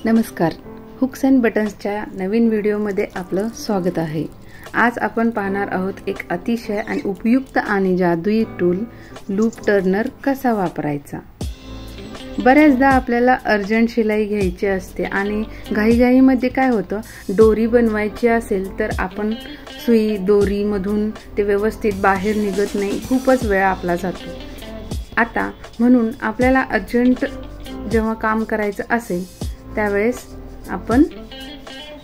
नमस्कार, hooks and बटन्सच्या नवीन व्हिडिओमध्ये आपलं स्वागत आहे। आज आपण पाहणार आहोत एक अतिशय आणि उपयुक्त आणि जादुई टूल लूप टर्नर कसा वापरायचा। बऱ्याचदा आपल्याला अर्जंट शिलाई घ्यायची असते आणि घाईघाईमध्ये काय होतं, दोरी बनवायची असेल तर आपण सुई दोरीमधून ते व्यवस्थित बाहेर निघत नाही, खूपच वेळ आपला जातो। आता म्हणून आपल्याला अर्जंट जेव्हा काम करायचं असेल त्यावेळेस आपण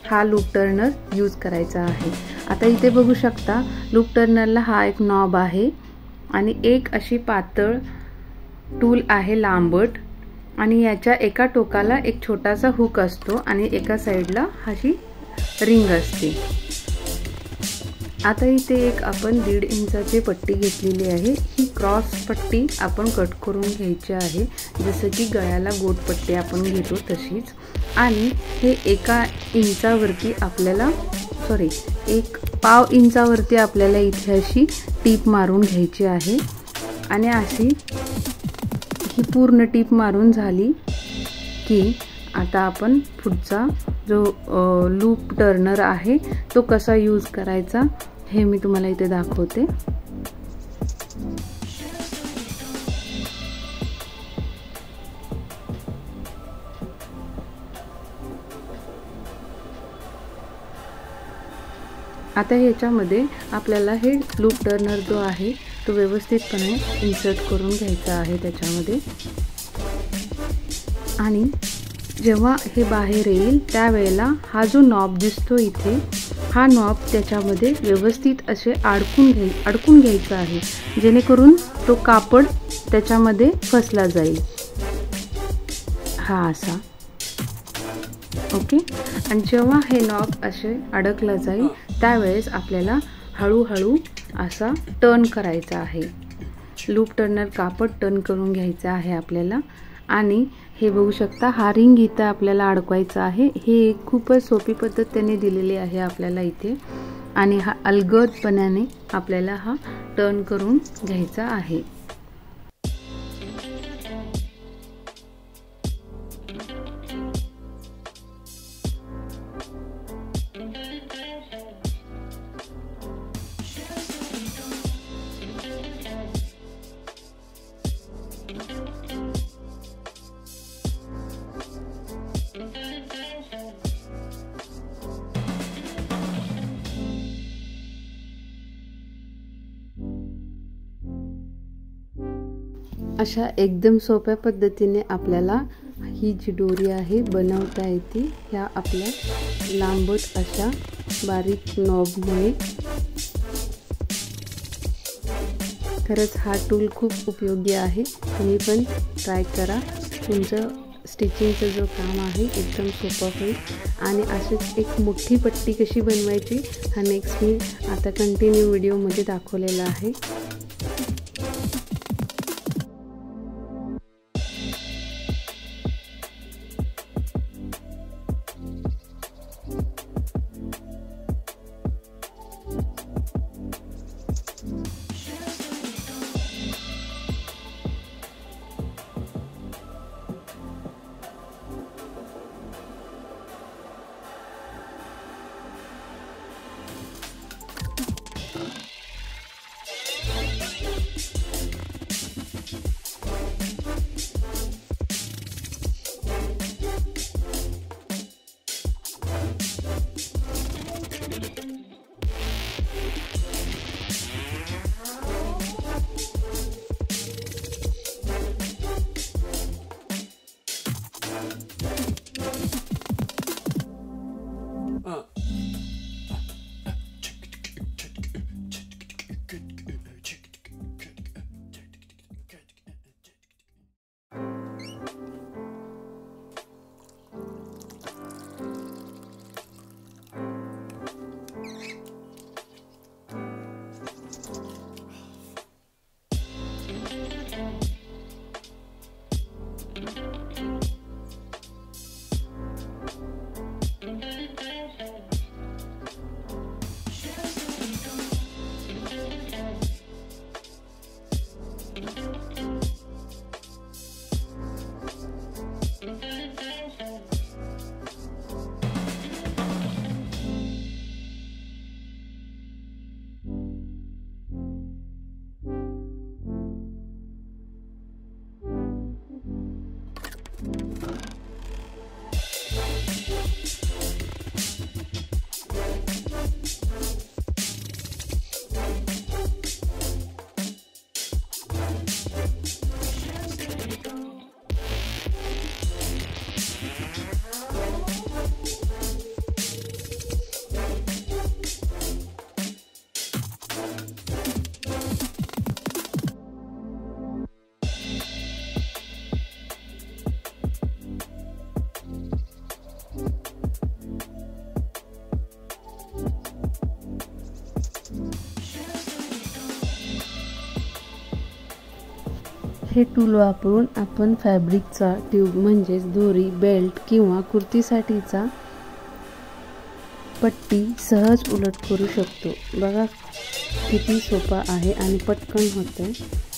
हा लूप टर्नर यूज करायचा आहे। आता इथे बघू शकता, लूप टर्नरला हा एक नॉब आहे आणि एक अशी पातळ टूल आहे लांबट, आणि याच्या एका टोकाला एक छोटासा हुक असतो आणि एका साइडला अशी रिंग असते। आता इथे एक आपण 1.5 इंचाची पट्टी घेतलेली आहे। ही क्रॉस पट्टी आपण कट करून घ्यायची आहे, जसं की गळ्याला गोट पट्टी आपण घेतो तशीच। आणि हे 1 इंचावरती आपल्याला 1.5 इंचावरती आपल्याला इथे अशी टीप मारून घ्यायची आहे। आणि अशी ही पूर्ण टीप मारून झाली की आता आपण पुढचा जो लूप टर्नर आहे तो कसा यूज करायचा हे मी तुम्हाला इथे दाखवते। आता ह्याच्यामध्ये आपल्याला हे लूप टर्नर जो आहे तो व्यवस्थितपणे इन्सर्ट करून घ्यायचा आहे त्याच्यामध्ये। आणि जेव्हा हे बाहेर येईल त्यावेळेला हा जो नॉब दिसतो इथे, हा नॉब त्याच्यामध्ये व्यवस्थित असे अडकून घ्यायचा आहे, जेणेकरून तो कापड त्याच्यामध्ये फसला जाईल, हा असा। ओके, आणि जेव्हा हे नॉब असे अडकला जाईल त्यावेळेस आपल्याला हळूहळू असा टर्न करायचा आहे। लूप टर्नर कापड टर्न करून घ्यायचा आहे आपल्याला। आणि हे बघू शकता, हा रिंग इथं आपल्याला अडकवायचा आहे। हे खूपच सोपी पद्धत त्यांनी दिलेली आहे आपल्याला इथे, आणि हा अलगदपणाने आपल्याला हा टर्न करून घ्यायचा आहे। अशा एकदम सोप्या पद्धतीने आपल्याला ही जी दोरी आहे बनवता येते, ह्या आपल्या लांबट अशा बारीक नॉबमुळे। खरंच हा टूल खूप उपयोगी आहे, तुम्ही पण ट्राय करा। तुमचं स्टिचिंगचं जो काम आहे एकदम सोपं होईल। आणि अशीच एक मोठी पट्टी कशी बनवायची हा नेक्स्ट मी आता कंटिन्यू व्हिडिओमध्ये दाखवलेला आहे। हे टूल वापरून आपण फॅब्रिकचा ट्यूब म्हणजेच दोरी, बेल्ट किंवा कुर्तीसाठीचा पट्टी सहज उलट करू शकतो। बघा किती सोपा आहे आणि पटकन होतं।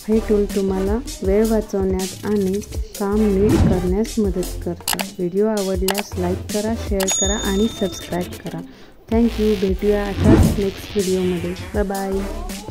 हे टूल तुम्हाला वेळ वाचवण्यात आणि काम नीट करण्यास मदत करतं। व्हिडिओ आवडल्यास लाईक करा, शेअर करा आणि सबस्क्राईब करा। थँक्यू। भेटूया अशाच नेक्स्ट व्हिडिओमध्ये। Bye bye.